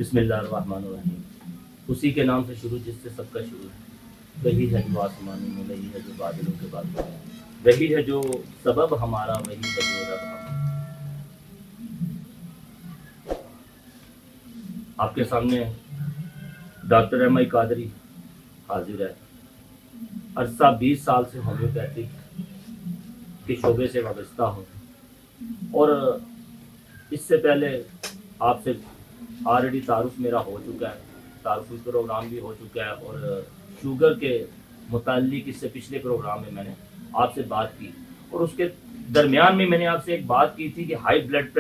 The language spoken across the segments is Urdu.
بسم اللہ الرحمن الرحیم۔ اسی کے نام سے شروع جس سے سب کا شروع ہے۔ وہی ہے جو آسمانوں میں، وہی ہے جو بادلوں کے بعد ہے، وہی ہے جو سبب ہمارا، وہی ہے جو رب ہمارا۔ آپ کے سامنے ڈاکٹر احمد قادری حاضر ہے۔ عرصہ 20 سال سے ہومیوپیتھک کے شعبے سے وابستہ ہوں، اور اس سے پہلے آپ سے آلریڈی تعارف میرا ہو چکا ہے، تعارفی پروگرام بھی ہو چکا ہے، اور شوگر کے متعلق اس سے پچھلے پروگرام میں میں نے آپ سے بات کی، اور اس کے درمیان میں نے آپ سے ایک بات کی تھی کہ ہائی بلڈ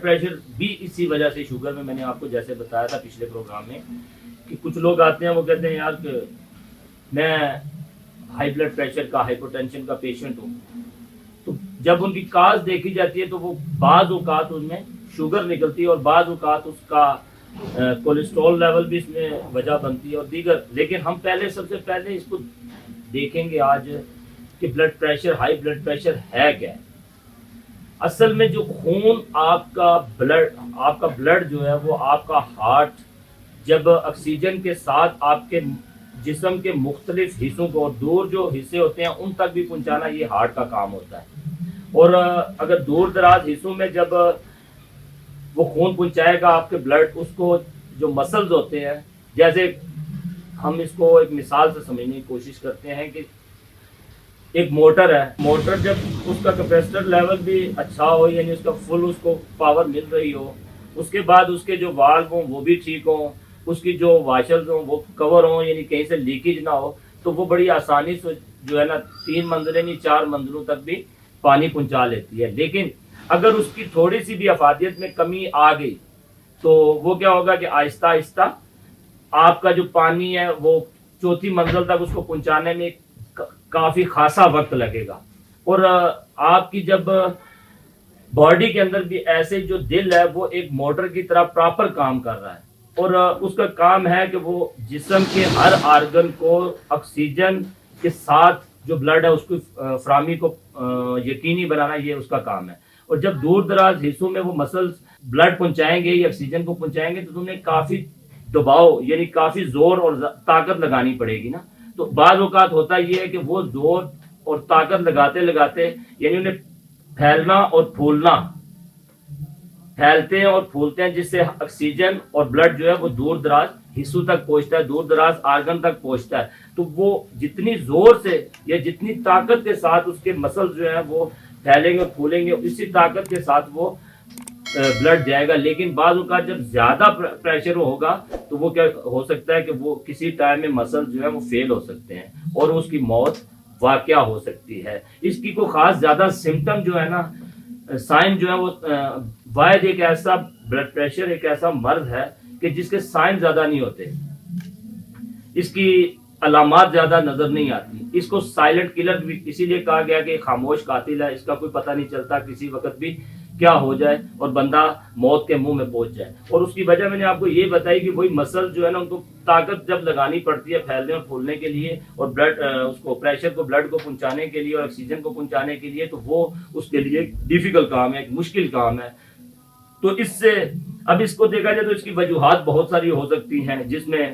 پریشر بھی اسی وجہ سے شوگر میں نے آپ کو جیسے بتایا تھا پچھلے پروگرام میں کہ کچھ لوگ آتے ہیں وہ کہتے ہیں یار کہ میں ہائی بلڈ پریشر کا، ہائپر ٹینشن کا پیشنٹ ہوں، تو جب ان کی کاز دیکھی جاتی ہے تو وہ بعض اوقات ان میں شوگر نکلتی ہے، اور بعض اوقات اس کا کولیسٹرول لیول بھی اس میں وجہ بنتی ہے اور دیگر۔ لیکن ہم سب سے پہلے اس کو دیکھیں گے آج کہ blood pressure, high blood pressure ہے کیا ہے۔ اصل میں جو خون آپ کا بلڈ جو ہے وہ آپ کا ہارٹ جب آکسیجن کے ساتھ آپ کے جسم کے مختلف حصوں کو، اور دور جو حصے ہوتے ہیں ان تک بھی پہنچانا، یہ ہارٹ کا کام ہوتا ہے۔ اور اگر دور دراز حصوں میں جب وہ خون پہنچائے گا آپ کے بلڈ، اس کو جو مسلز ہوتے ہیں، جیسے ہم اس کو ایک مثال سے سمجھنے کی کوشش کرتے ہیں کہ ایک موٹر ہے، موٹر جب اس کا کیپیسٹر لیول بھی اچھا ہو، یعنی اس کا فل اس کو پاور مل رہی ہو، اس کے بعد اس کے جو والو ہوں وہ بھی ٹھیک ہوں، اس کی جو واشرز ہوں وہ کور ہوں، یعنی کہیں سے لیکیج نہ ہو، تو وہ بڑی آسانی سے جو ہے نا 3 منزلیں نہیں 4 منزلوں تک بھی پانی پہنچا لیتی ہے۔ لیکن اگر اس کی تھوڑی سی بھی افادیت میں کمی آ گئی تو وہ کیا ہوگا کہ آہستہ آہستہ آپ کا جو پانی ہے وہ 4تھی منزل تک اس کو پہنچانے میں کافی خاصا وقت لگے گا۔ اور آپ کی جب باڈی کے اندر بھی ایسے جو دل ہے وہ ایک موٹر کی طرح پراپر کام کر رہا ہے، اور اس کا کام ہے کہ وہ جسم کے ہر آرگن کو آکسیجن کے ساتھ جو بلڈ ہے اس کی فراہمی کو یقینی بنانا، یہ اس کا کام ہے۔ اور جب دور دراز حصوں میں وہ مسلز بلڈ پہنچائیں گے یا آکسیجن کو پہنچائیں گے تو انہیں کافی دباؤ، یعنی کافی زور اور طاقت لگانی پڑے گی نا۔ تو بعض اوقات ہوتا یہ ہے کہ وہ زور اور طاقت لگاتے لگاتے، یعنی انہیں پھیلنا اور پھولنا، پھیلتے ہیں اور پھولتے ہیں، جس سے آکسیجن اور بلڈ جو ہے وہ دور دراز حصوں تک پہنچتا ہے، دور دراز آرگن تک پہنچتا ہے۔ تو وہ جتنی زور سے یا جتنی طاقت کے ساتھ اس کے مسل جو ہیں وہ پھیلیں گے اور پھولیں گے، اسی طاقت کے ساتھ وہ بلڈ جائے گا۔ لیکن بعض اوقات جب زیادہ پریشر ہوگا تو وہ کیا ہو سکتا ہے کہ وہ کسی ٹائم میں مسل جو ہے وہ فیل ہو سکتے ہیں اور اس کی موت واقعہ ہو سکتی ہے۔ اس کی کوئی خاص زیادہ سمٹم جو ہے نا، سائن جو ہے وہ واحد ایک ایسا بلڈ پریشر ایک ایسا مرض ہے کہ جس کے سائن زیادہ نہیں ہوتے، اس کی علامات زیادہ نظر نہیں آتی۔ اس کو سائلنٹ کلر بھی اسی لیے کہا گیا کہ خاموش قاتل ہے، اس کا کوئی پتہ نہیں چلتا، کسی وقت بھی کیا ہو جائے اور بندہ موت کے منہ میں پہنچ جائے۔ اور اس کی وجہ میں نے آپ کو یہ بتائی کہ وہی مسل جو ہے نا ان کو طاقت جب لگانی پڑتی ہے پھیلنے اور پھولنے کے لیے، اور بلڈ اس کو پریشر کو بلڈ کو پہنچانے کے لیے اور آکسیجن کو پہنچانے کے لیے، تو وہ اس کے لیے ایک ڈیفیکلٹ کام ہے، ایک مشکل کام ہے۔ تو اس سے اب اس کو دیکھا جائے تو اس کی وجوہات بہت ساری ہو سکتی ہیں، جس میں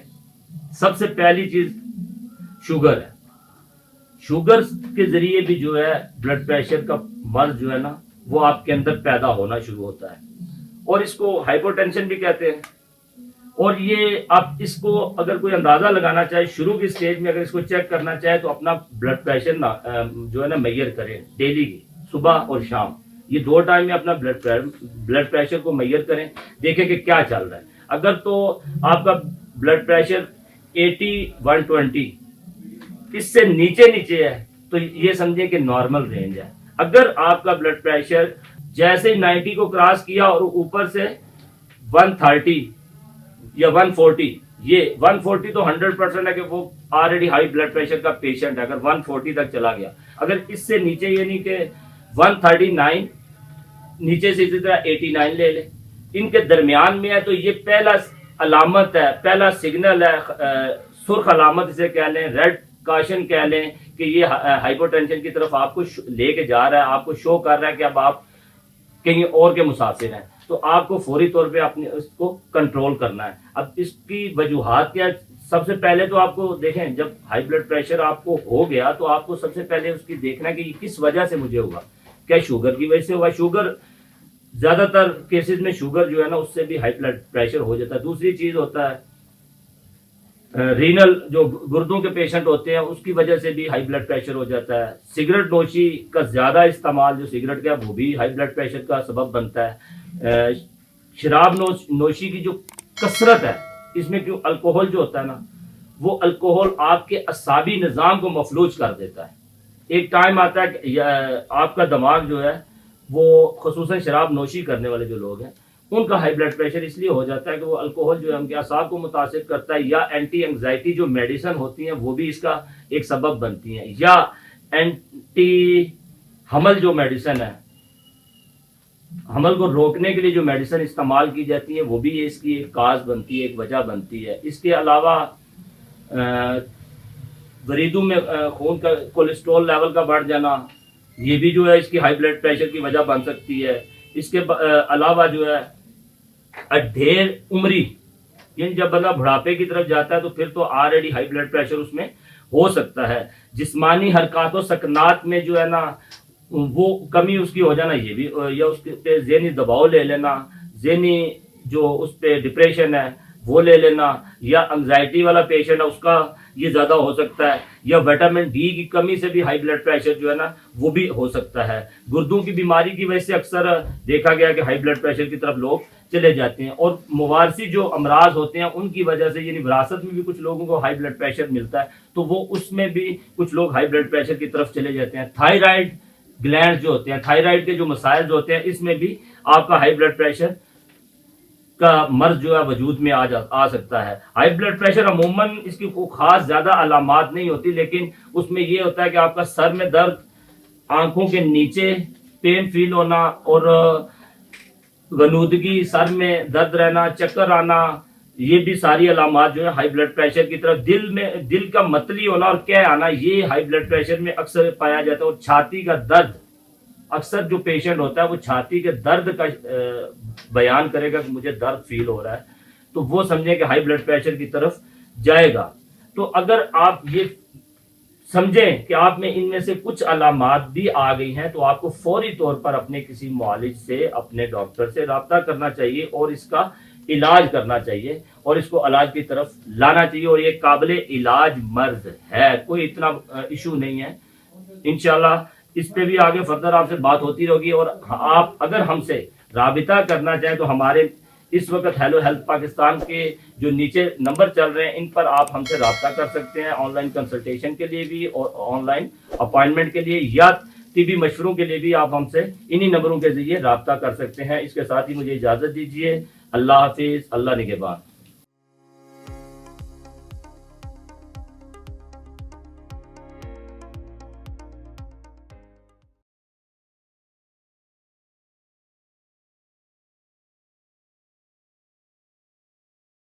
سب سے پہلی چیز شوگر ہے۔ شوگر کے ذریعے بھی جو ہے بلڈ پریشر کا مرض جو ہے نا وہ آپ کے اندر پیدا ہونا شروع ہوتا ہے، اور اس کو ہائپر ٹینشن بھی کہتے ہیں۔ اور یہ آپ اس کو اگر کوئی اندازہ لگانا چاہے شروع کی سٹیج میں، اگر اس کو چیک کرنا چاہے تو اپنا بلڈ پریشر جو ہے نا میئر کریں ڈیلی کی، صبح اور شام، یہ 2 ٹائم میں اپنا بلڈ پریشر کو میئر کریں، دیکھیں کہ کیا چل رہا ہے۔ اگر تو آپ کا بلڈ پریشر 80/120 اس سے نیچے ہے تو یہ سمجھیں کہ نارمل رینج ہے۔ اگر آپ کا بلڈ پریشر جیسے 90 کو کراس کیا اور اوپر سے 130 یا 140، یہ 140 تو 100% ہے کہ وہ آلریڈی ہائی بلڈ پریشر کا پیشنٹ ہے۔ اگر 140 تک چلا گیا، اگر اس سے نیچے یعنی کہ 139، نیچے سے اسی طرح 89 لے لے، ان کے درمیان میں ہے تو یہ پہلا علامت ہے، پہلا سگنل ہے، سرخ علامت اسے کہہ لیں، ریڈ کاشن کہہ لیں کہ یہ ہائپر ٹینشن کی طرف آپ کو لے کے جا رہا ہے، آپ کو شو کر رہا ہے کہ اب آپ کہیں اور کے مسافر ہیں۔ تو آپ کو فوری طور پہ اپنے اس کو کنٹرول کرنا ہے. اب اس کی وجوہات کیا؟ سب سے پہلے تو آپ کو دیکھیں، جب ہائی بلڈ پریشر آپ کو ہو گیا تو آپ کو سب سے پہلے اس کی دیکھنا ہے کہ یہ کس وجہ سے مجھے ہوا. کیا شوگر کی وجہ سے ہوا؟ شوگر زیادہ تر کیسز میں شوگر جو ہے نا اس سے بھی ہائی بلڈ پریشر ہو جاتا ہے. دوسری چیز ہوتا ہے رینل، جو گردوں کے پیشنٹ ہوتے ہیں اس کی وجہ سے بھی ہائی بلڈ پریشر ہو جاتا ہے. سگریٹ نوشی کا زیادہ استعمال جو سگریٹ کا وہ بھی ہائی بلڈ پریشر کا سبب بنتا ہے. شراب نوشی کی جو کثرت ہے، اس میں کیوں الکوہل جو ہوتا ہے نا، وہ الکوہل آپ کے اعصابی نظام کو مفلوج کر دیتا ہے. ایک ٹائم آتا ہے کہ آپ کا دماغ جو ہے وہ خصوصاً شراب نوشی کرنے والے جو لوگ ہیں ان کا ہائی بلڈ پریشر اس لیے ہو جاتا ہے کہ وہ الکوہل جو ہے ان کے اعصاب کو متاثر کرتا ہے، یا اینٹی انگزائٹی جو میڈیسن ہوتی ہیں وہ بھی اس کا ایک سبب بنتی ہیں، یا اینٹی حمل جو میڈیسن ہے، حمل کو روکنے کے لیے جو میڈیسن استعمال کی جاتی ہیں وہ بھی اس کی ایک کاز بنتی ہے، ایک وجہ بنتی ہے. اس کے علاوہ وریدوں میں خون کا کولیسٹرول لیول کا بڑھ جانا، یہ بھی جو ہے اس کی ہائی بلڈ پریشر کی وجہ بن سکتی ہے. اس کے علاوہ جو ہے ڈھیر عمری، یعنی جب بندہ بڑھاپے کی طرف جاتا ہے تو پھر تو آلریڈی ہائی بلڈ پریشر اس میں ہو سکتا ہے. جسمانی حرکات و سکنات میں جو ہے نا وہ کمی اس کی ہو جانا، یہ بھی، یا اس پہ ذہنی دباؤ لے لینا، ذہنی جو اس پہ ڈپریشن ہے وہ لے لینا، یا انگزائٹی والا پیشنٹ ہے اس کا یہ زیادہ ہو سکتا ہے، یا وٹامن ڈی کی کمی سے بھی ہائی بلڈ پریشر جو ہے نا وہ بھی ہو سکتا ہے. گردوں کی بیماری کی وجہ سے اکثر دیکھا گیا کہ ہائی بلڈ پریشر کی طرف لوگ چلے جاتے ہیں. اور موارثی جو امراض ہوتے ہیں ان کی وجہ سے، یعنی وراثت میں بھی کچھ لوگوں کو ہائی بلڈ پریشر ملتا ہے تو وہ اس میں بھی کچھ لوگ ہائی بلڈ پریشر کی طرف چلے جاتے ہیں. تھائرائڈ گلینڈ جو ہوتے ہیں، تھائرائڈ کے جو مسائل جو ہوتے ہیں اس میں بھی آپ کا ہائی بلڈ پریشر کا مرض جو ہے وجود میں آ سکتا ہے. ہائی بلڈ پریشر عموماً اس کی کوئی خاص زیادہ علامات نہیں ہوتی، لیکن اس میں یہ ہوتا ہے کہ آپ کا سر میں درد، آنکھوں کے نیچے پین فیل ہونا، اور غنودگی، سر میں درد رہنا، چکر آنا، یہ بھی ساری علامات جو ہے ہائی بلڈ پریشر کی طرف. دل کا متلی ہونا اور کہہ آنا، یہ ہائی بلڈ پریشر میں اکثر پایا جاتا ہے. اور چھاتی کا درد، اکثر جو پیشنٹ ہوتا ہے وہ چھاتی کے درد کا بیان کرے گا کہ مجھے درد فیل ہو رہا ہے، تو وہ سمجھیں کہ ہائی بلڈ پریشر کی طرف جائے گا. تو اگر آپ یہ سمجھیں کہ آپ میں ان میں سے کچھ علامات بھی آ گئی ہیں تو آپ کو فوری طور پر اپنے کسی معالج سے، اپنے ڈاکٹر سے رابطہ کرنا چاہیے اور اس کا علاج کرنا چاہیے اور اس کو علاج کی طرف لانا چاہیے. اور یہ قابل علاج مرض ہے، کوئی اتنا ایشو نہیں ہے. انشاءاللہ اس پہ بھی آگے فردر آپ سے بات ہوتی رہے گی. اور آپ اگر ہم سے رابطہ کرنا چاہیں تو ہمارے اس وقت ہیلو ہیلتھ پاکستان کے جو نیچے نمبر چل رہے ہیں ان پر آپ ہم سے رابطہ کر سکتے ہیں، آن لائن کنسلٹیشن کے لیے بھی اور آن لائن اپائنٹمنٹ کے لیے یا طبی مشوروں کے لیے بھی آپ ہم سے انہی نمبروں کے ذریعے رابطہ کر سکتے ہیں. اس کے ساتھ ہی مجھے اجازت دیجیے. اللہ حافظ. اللہ نگہبان.